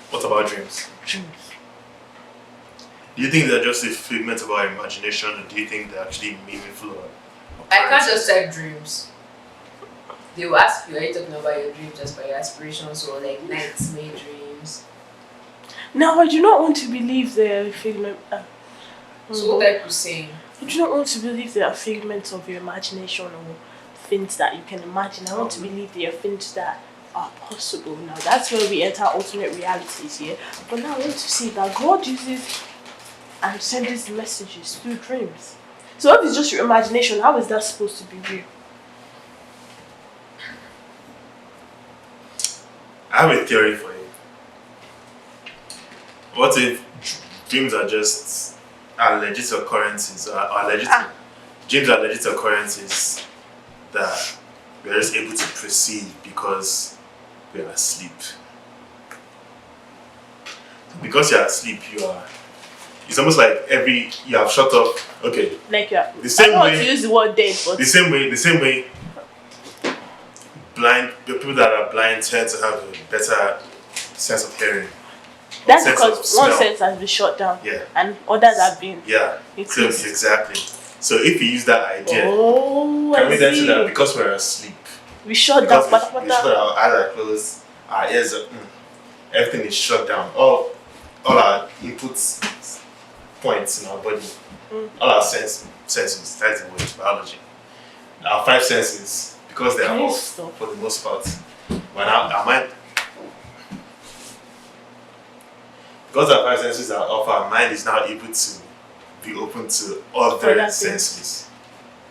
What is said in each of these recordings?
What about dreams? Dreams. Do you think they're just a figment of our imagination, or do you think they're actually meaningful? I can't just type dreams. They will ask you, are you talking about your dreams as per your aspirations or like nightmare dreams? Now, I do not want to believe they're a figment. So what type you saying? I do not want to believe they are figments of your imagination or things that you can imagine. I want to believe they are things that are possible. Now, that's where we enter alternate realities here. But now I want to see that God uses and sends messages through dreams. So if it's just your imagination, how is that supposed to be real? I have a theory for you. What if dreams are just legit occurrences? Dreams are legit occurrences that we are just able to perceive because we are asleep. Because you are asleep, it's almost like you have shut off. Okay. Like the same I don't way. want to use the word dead, but The same way. The people that are blind tend to have a better sense of hearing. that's sense because of smell. one sense has been shut down. Yeah. And others have been Close, exactly. So if you use that idea, can we then say that because we're asleep, we shut down, we shut our eyes are closed, our ears are, everything is shut down. All our inputs points in our body, all our senses, that's the word, biology. Our 5 senses, because they are off for the most part. When our mind, because our 5 senses are off, our mind is now able to be open to other senses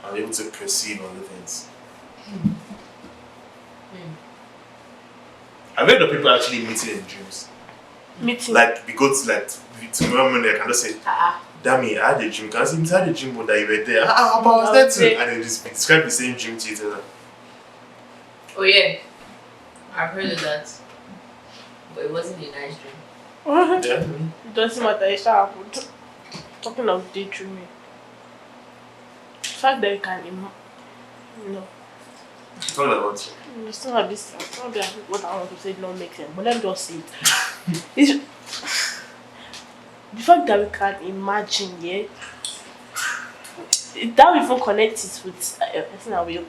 and able to perceive other things. I've heard of people actually meeting in dreams. Meeting. Like we go to tomorrow morning, I can just say, Dami, I had a dream. Can I say inside the dream that you were there? But I was there too. And they just describe the same dream to each other. Oh yeah, I've heard of that, but it wasn't a nice dream. Yeah. It doesn't matter, it shall happen. Talking of daydreaming. The fact that you can Talk about it's not this. It's not what I want to say. Don't make sense. But let me just say it. The fact that we can imagine, that even connects it with person I will.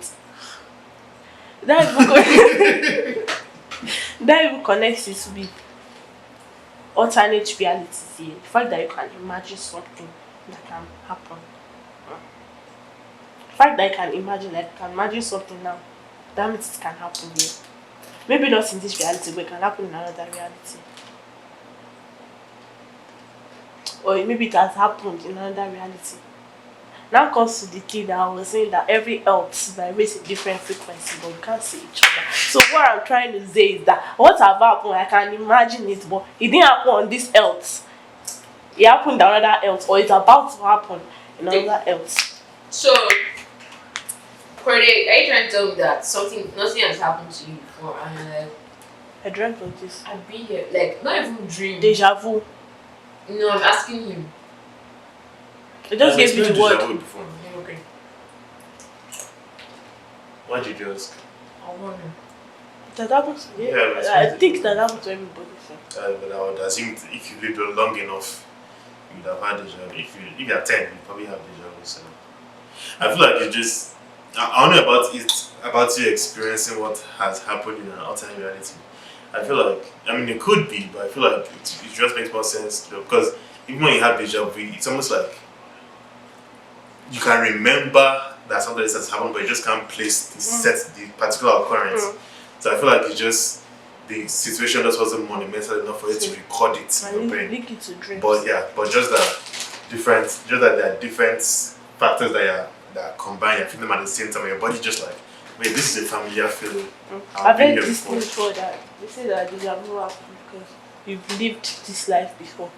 That even connects it with alternate realities. The fact that you can imagine something that can happen. The fact that I can imagine something now, that means it can happen here. Maybe not in this reality, but it can happen in another reality. Or maybe it has happened in another reality. Now comes to the thing that I was saying that every earth vibrates a different frequency, but we can't see each other. So what I'm trying to say is that what have happened, I can imagine it, but it didn't happen on this earth. It happened in another earth, or it's about to happen in another earth. So, Corday, are you trying to tell me that nothing has happened to you before, and I dreamt of this. I've been here, like not even dream. Deja vu. No, I'm asking him. I just gave you the word. Before. Okay. What did you ask? I wonder. That happens to me. Yeah, I think that happens to everybody. But I would assume if you lived long enough, you'd have had deja vu. If you are 10, you probably have deja vu. So I feel like it's just I don't know about you experiencing what has happened in an alternate reality. I feel like it could be, but I feel like it just makes more sense because even when you have deja vu, it's almost like you can remember that something has happened, but you just can't place the particular occurrence. So I feel like it's just the situation just wasn't monumental enough for you to record it in your brain. Link it to dreams. But just that there are different factors that combine. You feel them at the same time. Your body just like, wait, this is a familiar feeling. I've heard this thing before that they say that deja vu happens because you've lived this life before.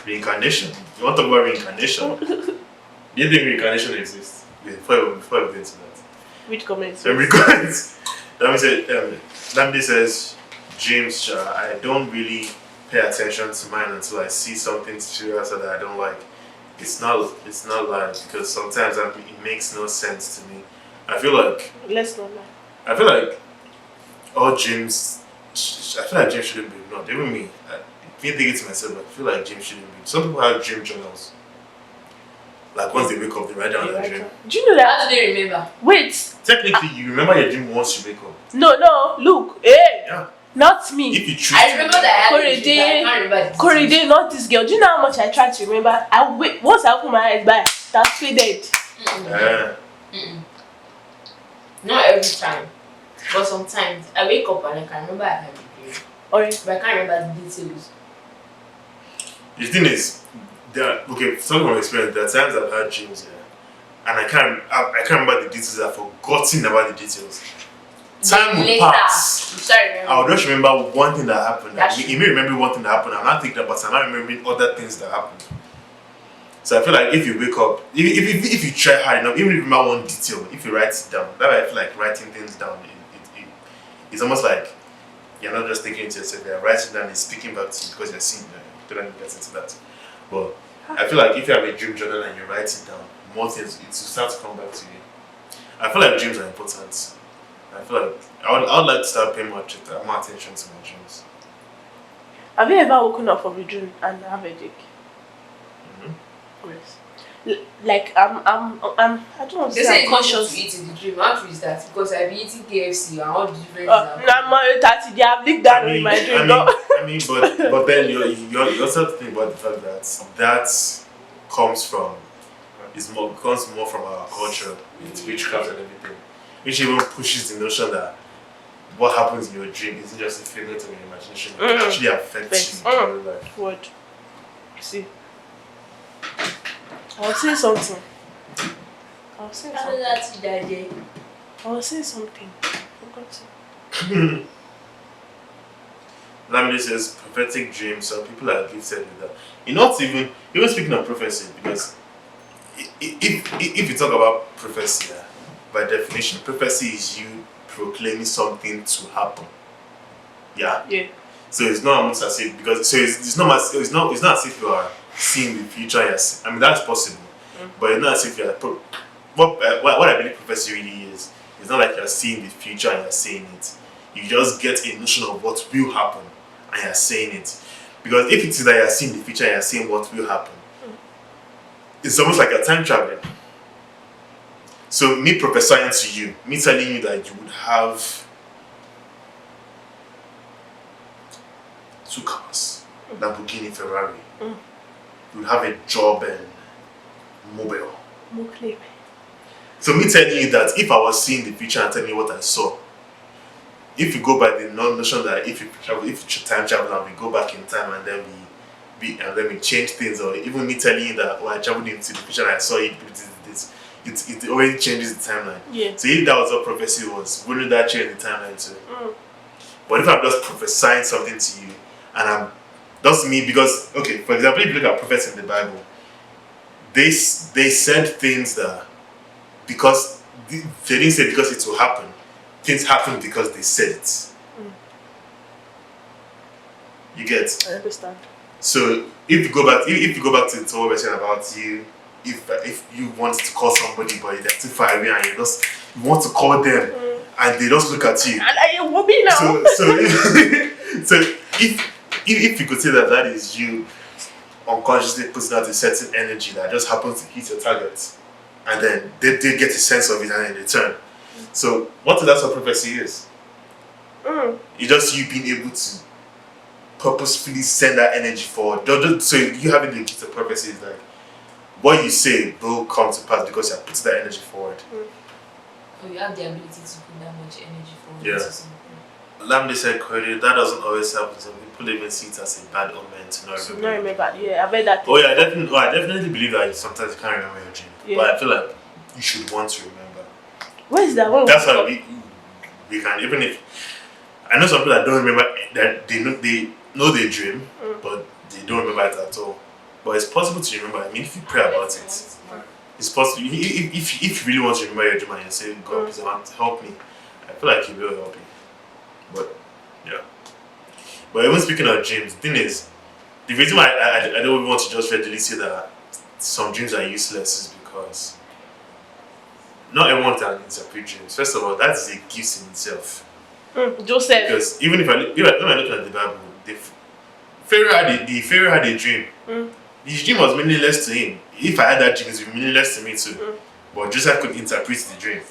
Reincarnation. You want to talk about reincarnation? Do you think reincarnation exists? Before we get into that. Which comments? Every comment. Dami says, James, I don't really pay attention to mine until I see something serious that I don't like. It's not like because sometimes it makes no sense to me. I feel like Let's not lie. I feel like all dreams feel like dreams shouldn't be ignored. Even me, I can't think it to myself, but I feel like dreams shouldn't be. Some people have dream journals. Like once they wake up, they write down their dream. Do you know that? How do they remember? Wait. Technically, you remember your dream once you wake up. No, look. Hey. Yeah. Not me. If you choose I remember that I had a dream, but I can't remember the Corey, details. not this girl. Do you know how much I try to remember? I wait. Once I open my eyes, bye. That's faded. Not every time, but sometimes I wake up and I can remember I had a dream, Alright. but I can't remember the details. The thing is, talking from experience, there are times I've had dreams, and I can't remember the details. I've forgotten about the details. Time will Later, pass. you start remembering. I will just remember one thing that happened. That's You may remember one thing that happened. I'm not thinking about it. I'm not remembering other things that happened. So I feel like if you wake up, if you try hard enough, even if you remember one detail, if you write it down, that way I feel like writing things down. It's almost like you're not just thinking to yourself. You're writing down and speaking back to you because you're seeing. Don't let me get into that. But I feel like if you have a dream journal and you write it down, more things it will start to come back to you. I feel like dreams are important. I feel like I would like to start paying more attention to my dreams. Have you ever woken up from a dream and have a headache? Yes. Like I don't want to They say say I'm it's conscious. to eat in the dream. How true is that? Because I've been eating KFC and all the different I'm not 30. I've licked that in my dream. But then you also have to think about the fact that comes from comes more from our culture with witchcraft and everything, which even pushes the notion that what happens in your dream isn't just a figment of your imagination. It actually affects you in real life. What? See, I'll say something. How did that see that day? I was saying something. I forgot it. Dami says prophetic dreams. Some people are gifted with that. Not even speaking of prophecy, because if you talk about prophecy, by definition, prophecy is you proclaiming something to happen. Yeah. Yeah. So it's not almost as if it's not as if you are seeing the future. Yes, I mean that's possible, but it's not as if you are. What I believe prophecy really is, it's not like you're seeing the future and you're saying it. You just get a notion of what will happen and you're saying it. Because if it is that you're seeing the future and you're saying what will happen, it's almost like you're time traveling. So me prophesying to you, me telling you that you would have 2 cars, Lamborghini, Ferrari. You would have a job and mobile. So me telling you that if I was seeing the future and telling you what I saw, if you go by the notion that if you time travel and we go back in time and then we change things, or even me telling you that I traveled into the future and I saw it it already changes the timeline. Yeah. So if that was what prophecy was, wouldn't that change the timeline too? But if I'm just prophesying something to you and I'm that's me, because okay, for example, if you look at prophets in the Bible, they said things that because they didn't say because it will happen. Things happen because they said it. You get? I understand. So if you go back to what we're saying about you, if you want to call somebody but they're too far away and you want to call them and they just look at you. And I will be now. So if you could say that is you unconsciously putting out a certain energy that just happens to hit your target, and then they get a sense of it and in return. So what that's what prophecy is. It's just you being able to purposefully send that energy forward. So you having the gift of prophecy is like what you say will come to pass because you have put that energy forward. Oh, you have the ability to put that much energy forward. Yeah. Lamde said, "Cody, that doesn't always happen. Some people even see it as a bad omen to not remember. Yeah, I bet that. Oh yeah, I definitely believe that sometimes you can't remember your dream. Yeah. But I feel like you should want to remember. Where is that? That's why we can, even if I know some people that don't remember that they know they dream, but they don't remember it at all. But it's possible to remember. I mean, if you pray about it, it's possible. If you really want to remember your dream and you say, God, please help me, I feel like He will help you. But yeah. But even speaking of dreams, the thing is, the reason why I don't want to just readily say that some dreams are useless is because not everyone can interpret dreams. First of all, that is a gift in itself. Joseph. Because even if when I look at the Bible, the Pharaoh had a dream. His dream was meaningless to him. If I had that dream, it would be meaningless to me too. But Joseph could interpret the dream.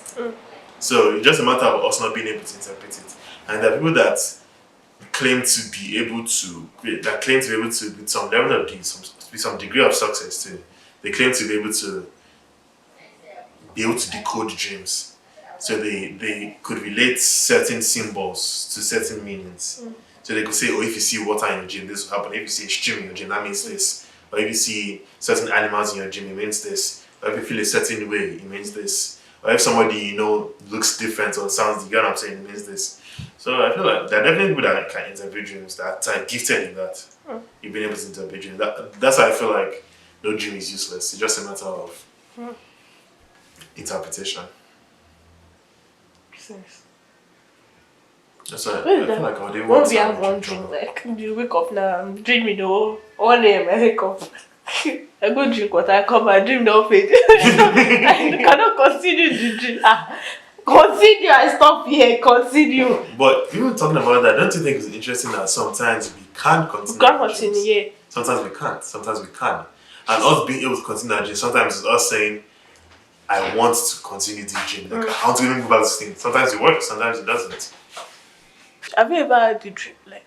So it's just a matter of us not being able to interpret it. And there are people that claim to be able to, with some level of with some degree of success too. They claim to be able to decode dreams. So they could relate certain symbols to certain meanings. So they could say, oh, if you see water in your dream, this will happen. If you see a stream in your dream, that means this. Or if you see certain animals in your dream, it means this. Or if you feel a certain way, it means this. Or if somebody, looks different or sounds, you get what I'm saying, it means this. So I feel like there are definitely people that can interpret dreams, that are gifted in that. You've been able to interpret dreams. That's why I feel like no dream is useless. It's just a matter of interpretation. Sense. That's why I feel like I didn't When want we have one dream, like you wake up now, I'm dreaming, 1 a.m. I wake up. I go drink water, I come and dream don't fade. I cannot continue the dream. Continue, I stop here, continue. But even talking about that, don't you think it's interesting that sometimes we can't continue? You can't continue, yeah. Sometimes we can't, sometimes we can. And us being able to continue our dream, sometimes it's us saying, I want to continue this dream. Like, I want to even go back to this thing. Sometimes it works, sometimes it doesn't. Have you ever had a dream, like,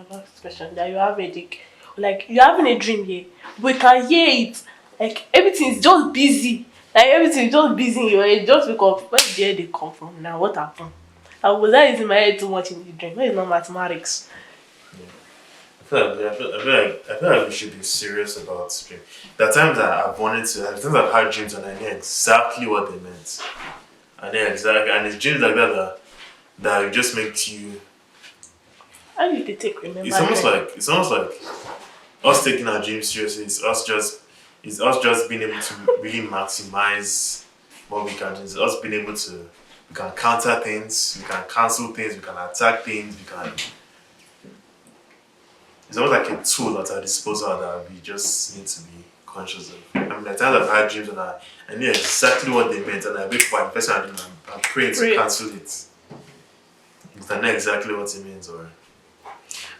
last question, that you have a dick, like, you're having a dream here, we can hear it, like, everything is just busy, like, everything is just busy in your head, just wake up, where did the head they come from now, what happened? I was that in my head too much in the dream, where is not mathematics? I feel like we should be serious about dreams. There are times that I've had dreams and I knew exactly what they meant. And it's dreams like that just make you. How do you take remember? It's almost like us taking our dreams seriously. It's us just being able to really maximize what we can do. It's us being able to, we can counter things, we can cancel things, we can attack things, it's almost like a tool at our disposal that we just need to be conscious of. I mean, the times I've had dreams and I knew exactly what they meant, and I wake up and the person I'm praying to cancel it. I know exactly what it means.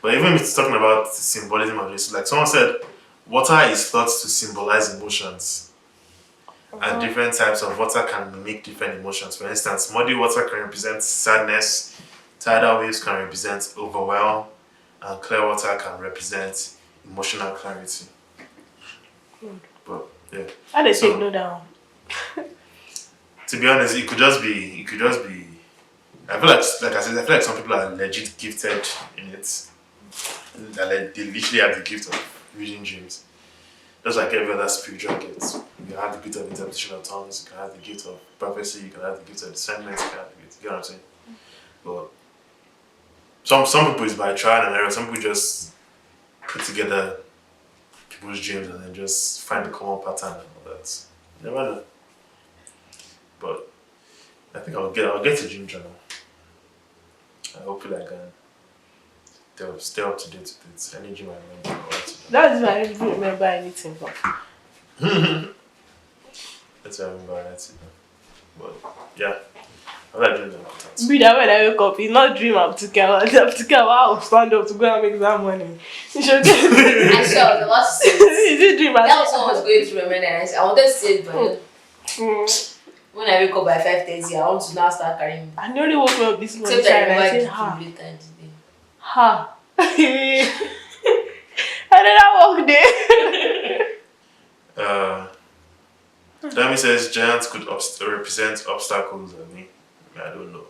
But even if it's talking about the symbolism of this, like someone said, water is thought to symbolize emotions. And different types of water can mimic different emotions. For instance, muddy water can represent sadness, tidal waves can represent overwhelm, and clear water can represent emotional clarity. But yeah. How they say no down? To be honest, it could just be. I feel like I said, I feel like some people are legit gifted in it. They literally have the gift of reading dreams. Just like every other spiritual gift. You can have the gift of interpretation of tongues, you can have the gift of prophecy, you can have the gift of discernment, you can have the gift, you know what I'm saying? But some people is by trial and error, some people just put together people's dreams and then just find the common pattern and all that. You never know. But I think I'll get to dream journal. Hopefully I can stay up to date with it. Any dream I remember. That's why I don't remember anything. But that's why I remember that. But yeah, I like dreams about that. Be that when I wake up, it's not dream I'm taking out. I'm taking out, I'll stand up to go and make that money. You should get it. I saw the last six. Is it dream? That was what I was going through my mind, and I wanted to say it, but when I wake up by 5:30, I want to now start carrying. I nearly woke up this morning. Except I and I remember said, later in the day. Ha. I didn't walk there. Dami says giants could represent obstacles. I don't know.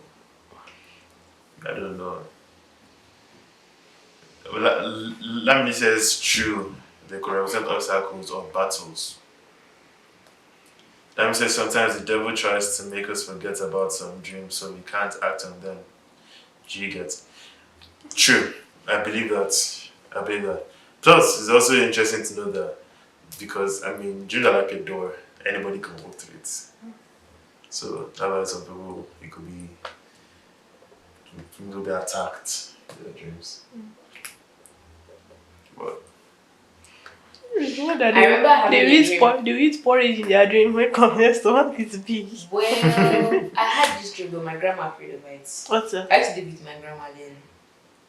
Lamini says true. They could represent obstacles or battles. Dami says sometimes the devil tries to make us forget about some dreams so we can't act on them. Do you get? True. I believe that. Plus, it's also interesting to know that because dreams are like a door. Anybody can walk through it. So that's why some people it could be attacked in their dreams. But You know that I remember having a dream. they eat porridge in their dream when comes to what is big. Well, I had this dream, but my grandma prayed over it. What's that? I used to live with my grandma then,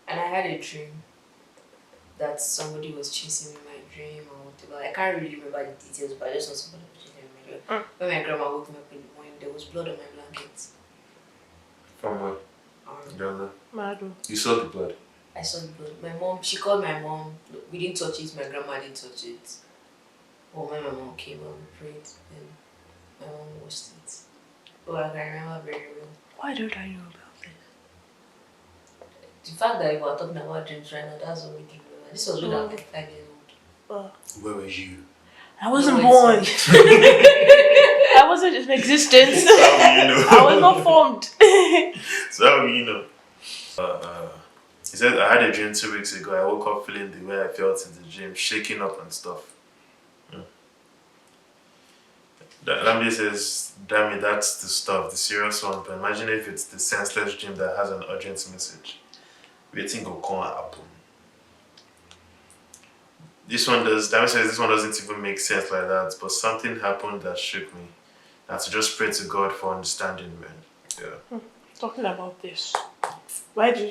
and I had a dream that somebody was chasing me in my dream or whatever. I can't really remember the details, but I just know somebody was chasing me in my dream. When my grandma woke me up in the morning, there was blood on my blanket. From what? Mado. You saw the blood. I saw the blood. My mom, she called my mom. We didn't touch it. My grandma didn't touch it. But when my mom came and we prayed, then my mom washed it. Oh, I can remember very well. Why don't I know about this? The fact that we were talking about dreams right now, that's what we do. This was when I was like 5 years old. Where were you? I wasn't born. I wasn't in existence. So how will you know? I was not formed. So how will you know? He said, I had a dream 2 weeks ago. I woke up feeling the way I felt in the dream, shaking up and stuff. Dami says, Dami, that's the stuff, the serious one. But imagine if it's the senseless dream that has an urgent message. Waiting will come happen. Dami says this one doesn't even make sense like that, but something happened that shook me. I had to just pray to God for understanding, man. Yeah. Talking about this, what do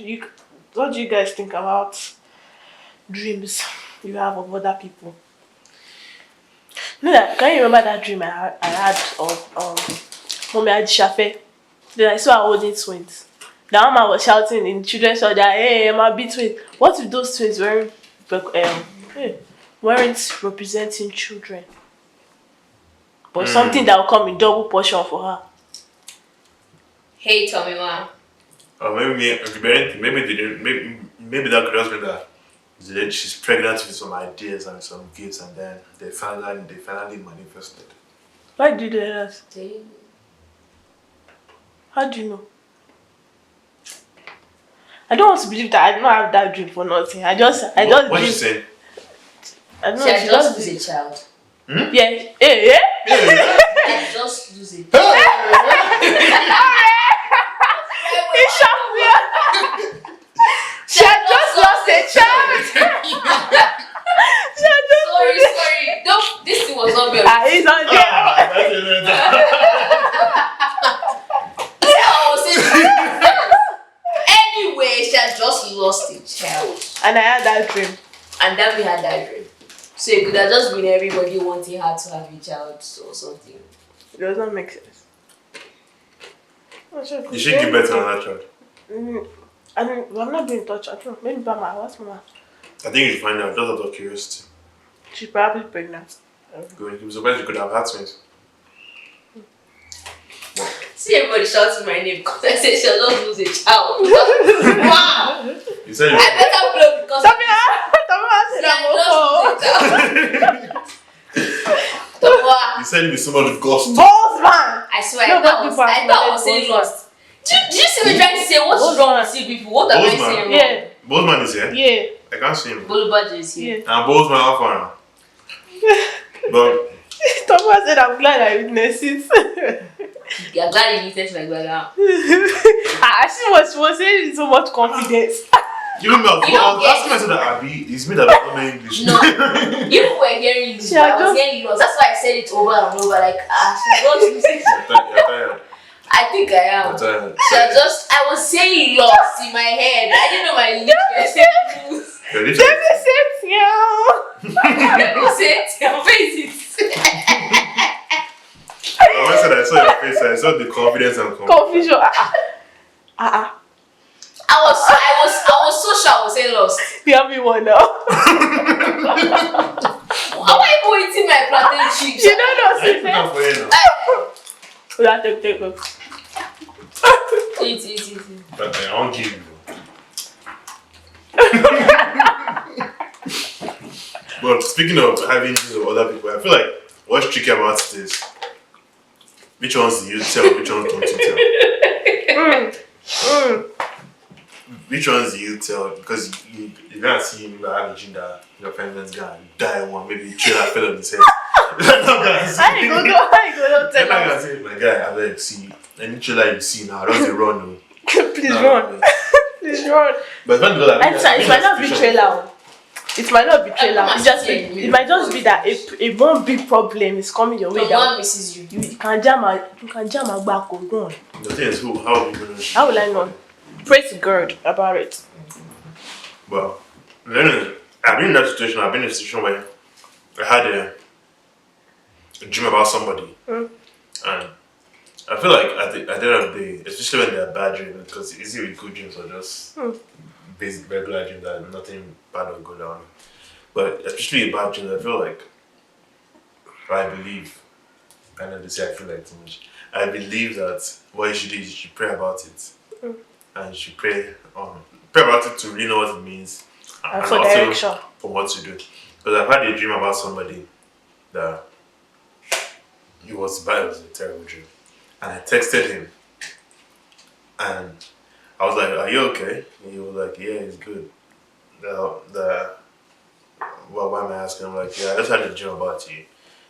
you guys think about dreams you have of other people? Can you remember that dream I had of Mommy Adishafe? Then I saw her holding twins. The mama was shouting in children's hall that, hey, my be twins. What if those twins weren't representing children? But something that will come in double portion for her. Hey, Tommy, ma. Or maybe that could just mean that she's pregnant with some ideas and some gifts, and then they finally manifested. Why did you do that? How do you know? I don't want to believe that I don't have that dream for nothing. I just What did you say? I don't know. She just lose a child. Yeah. Yeah. I just lose a child. He shocked me. She had just lost a child. Sorry. No, this thing was not real. He's on Anyway, she had just lost a child. And I had that dream. And then we had that dream. So it could have just been everybody wanting her to have a child or something. It does not make sense. You should give birth to another child. I'm not being touched. I don't know. Maybe by my what's mama. I think you should find out, just out of curiosity. She's probably pregnant. Good. I'm surprised you could have had twins. See everybody shouting my name because I said she'll not lose a child. Wow! You said I better blow because you said you be someone with ghost. Balls, man! I swear, I thought I was saying lost. Did you see me trying to say what's wrong with you people? What am I saying wrong? Yeah. Bozeman is here? Yeah. I can't see him. Bolubadji is here. Yeah. And Bozeman Alpha now. But Thomas said, I'm glad I witnessed it. You're glad you witnessed like that. I see what she was saying with so much confidence. you know, I was asking myself that Abby, it's me that I don't know English. No. You were hearing English. I was hearing lost. That's why I said it over and over. Like, she lost music. You're tired. I think I am. I was saying lost in my head. I didn't know my lips were saying loose. Let me sit here. Let me sit your face. I said I saw your face, I saw the confidence and confusion. I was so sure I was saying lost. You have me one now. Why are you eating my plantain chips? You don't know, Stephen. Take look. Eat. But I won't give you. But speaking of having dreams of other people, I feel like what's tricky about it is which ones do you tell, which ones don't you tell? Which ones do you tell? Because you can't see him have a dream that your friend's gonna die one, maybe you trailer fell on his head. I go Then I can say, my guy, I beg, see, any trailer you see now, don't run. Please run. Please run. But when it might not be trailer. It might not be trailer. It Might just be that a one big problem is coming your way. Someone misses you. You can jam a back or go on. The thing is, how are you going to? How will I know? Pray to God about it. Well, then I've been in that situation. I've been in a situation where I had a dream about somebody, and I feel like at the end of the day, especially when they're bad dreams, because it's easy with good dreams or just basic regular dreams that nothing bad will go down. But especially a bad dream, I feel like, I believe, I know they say I feel like too much. I believe that what you should do is you should pray about it, and you should pray about it to really know what it means, and for also direction for what to do. Because I've had a dream about somebody that it was bad, it was a terrible dream. And I texted him and I was like, "Are you okay?" And he was like, "Yeah, it's good." Well, why am I asking? I'm like, "Yeah, I just had a dream about you.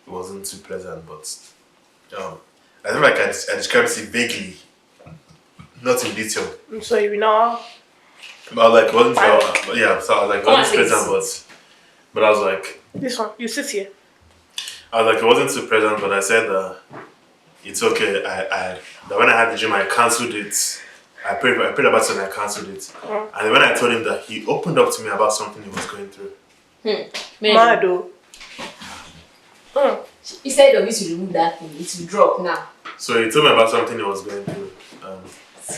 It wasn't too pleasant, but I think like I described it vaguely, not in detail." So you know. But I was like, it wasn't so I was like, it wasn't pleasant, but I was like, this one, you sit here. I was like, it wasn't too pleasant, but I said it's okay. That when I had the dream, I cancelled it. I prayed about it and I cancelled it. And then when I told him that, he opened up to me about something he was going through. Mad though. He said of you to remove that thing, it will drop now. So he told me about something he was going through. I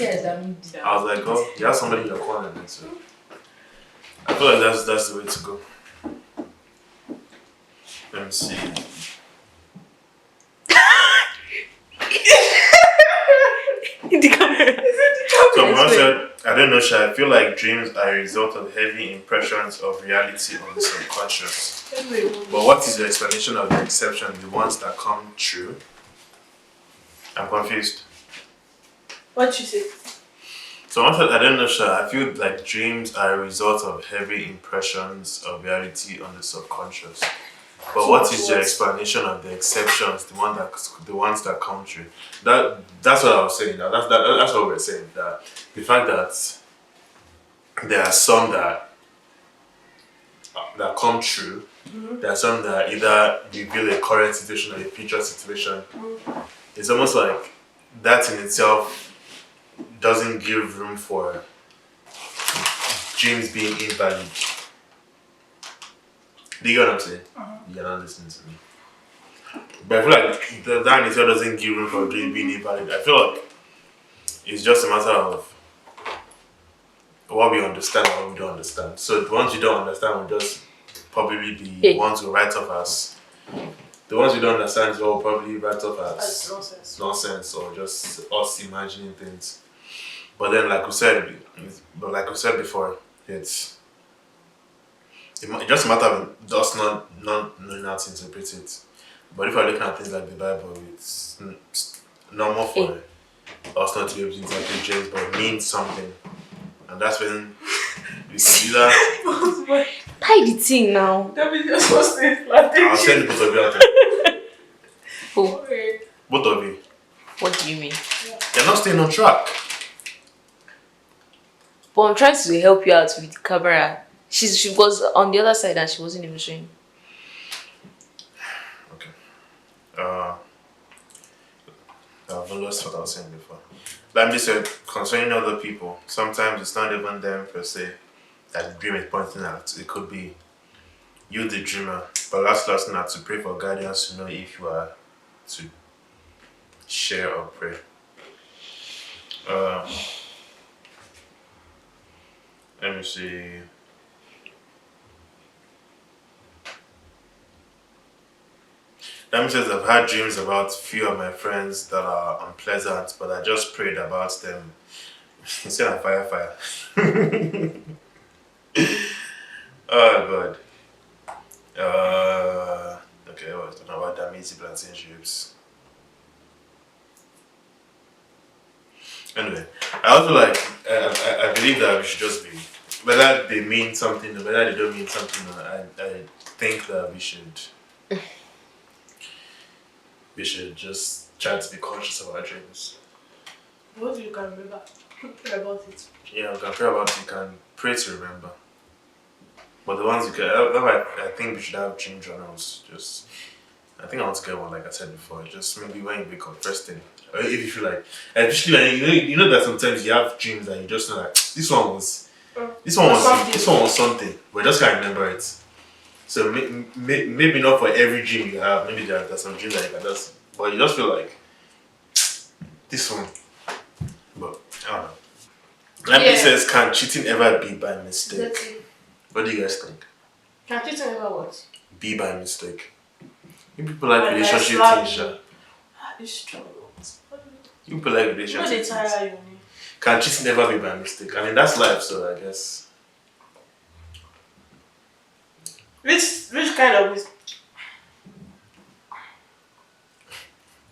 was like, oh, you have somebody in your corner then, so I feel like that's the way to go. Let me see. In the camera. Someone said, I don't know, Sha, I feel like dreams are a result of heavy impressions of reality on the subconscious. But what is the explanation of the exception, the ones that come true? I'm confused. What you say? Someone said, I don't know, Sha, I feel like dreams are a result of heavy impressions of reality on the subconscious. But what is your explanation of the exceptions, the ones that come true? That's what I was saying. That's what we're saying. That the fact that there are some that come true, there are some that either reveal a current situation or a future situation. It's almost like that in itself doesn't give room for dreams being invalid. Do you get what I'm saying? You're not listening to me. But I feel like that in itself doesn't give room for dreams being invalid. I feel like it's just a matter of what we understand and what we don't understand. So the ones you don't understand will just probably be ones who write off as. The ones we don't understand will probably write off as nonsense or just us imagining things. But then, like we said before, it's just a matter of us not knowing how to interpret it. But if we're looking at things like the Bible, it's normal for us not to be able to interpret dreams, but it means something. And that's when we see that. Tie the thing now. Dami just was saying flat. I'll send both of you out there. Who? Both of you. What do you mean? You're not staying on track. But I'm trying to help you out with the camera. She was on the other side and she wasn't even showing. Okay. I've lost what I was saying before. Like I said, concerning other people, sometimes it's not even them per se that the dream is pointing at. It could be you, the dreamer. But last night to pray for guidance to know if you are to share or pray. Let me see. Dami says, I've had dreams about few of my friends that are unpleasant, but I just prayed about them. Instead of fire. Oh, God. Okay, I was talking about Dami's plantain chips. Anyway, I also like, I believe that we should just be, whether they mean something or whether they don't mean something, I think that we should just try to be conscious of our dreams. What do you can remember? Pray about it. Yeah, we can pray about it. You can pray to remember. But the ones you can, I think we should have gym journals. Just, I think I want to get one, like I said before. Just maybe when you wake up, first thing, or if you feel like, especially like, you know that sometimes you have dreams that you just know like this one was something, but I just can't remember it. So maybe not for every dream you have. Maybe there's some dreams that you can just, but you just feel like this one. But I don't know. Dami says, can cheating ever be by mistake? Exactly. What do you guys think? Can cheating ever what? Be by mistake. You people like Like relationship things, Sha. It's true. You people like You know relationship they things. tire you. Can cheating never be by mistake? I mean, that's life, so I guess. Which kind of mistake?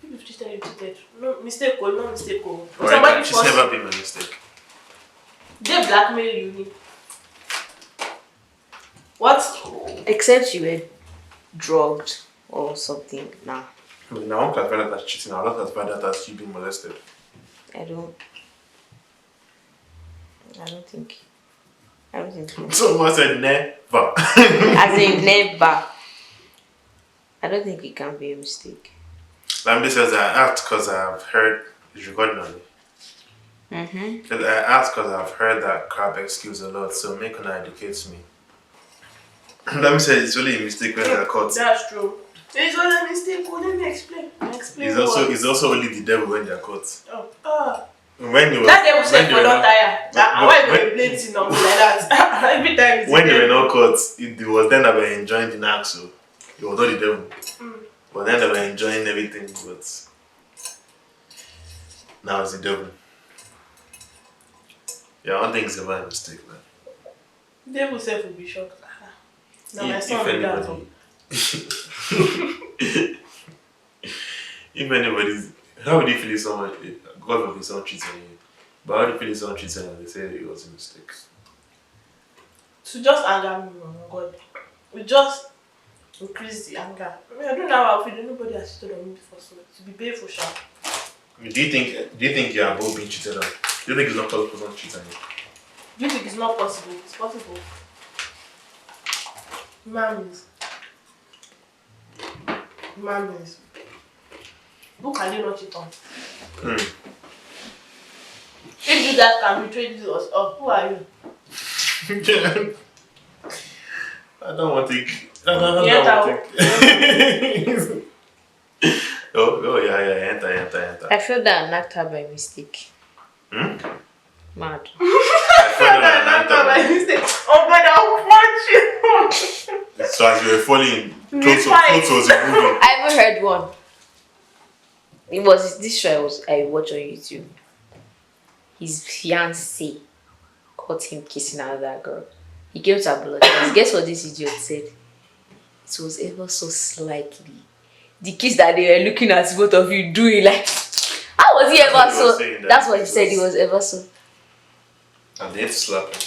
People cheated, you cheated. No mistake, no mistake. Alright, can cheating never be my mistake? They blackmail you. What? Except you were drugged or something. Nah. I mean, I won't classify that as cheating. I won't classify that as you being molested. I don't think so. Someone said never. As in never. I don't think it can be a mistake. Dami says I asked because I've heard. Is recording on me? Because I asked because I've heard that crap excuse a lot, so make an educate me. Dami said it's really a mistake when they're caught. That's true. It's all a mistake. Let me explain. It's also only the devil when they're caught. When you that devil said for not tire. Why are you blame it on me like that? Every time it's when they were not caught, it was then that we were enjoying the knack, so it was not the devil. But then they were enjoying everything, but now it's the devil. Yeah, I don't think it's ever a mistake, man. Devil self will be shocked. Now my If son will dance. If anybody's, how would you feel if someone, God forbid someone cheats on you, but how do you feel if someone cheats on you and they say it was a mistake? To just anger me, oh my God. We just increase the anger. I mean, I don't know how I feel. Nobody has cheated on me before, so to be painful, sharp. Do you think you're above being cheated on? Do you think it's not possible for someone to cheat on you? Do you think it's not possible? It's possible. Human beings. Who can you not cheat on? If you guys can betray Jesus, who are you? I don't want to think. Enter. I feel that I knocked her by mistake. Mad. I felt that by mistake. Oh God, I'll punch you. So as you were falling, clothes was removing. I haven't heard one. It was this show I watched on YouTube. His fiancée caught him kissing another girl. He came to apologize. Guess what this idiot said? It was ever so slightly. The kiss that they were looking at both of you doing, like, how was he ever so? That's what he said. He was ever so. And they had to slap him.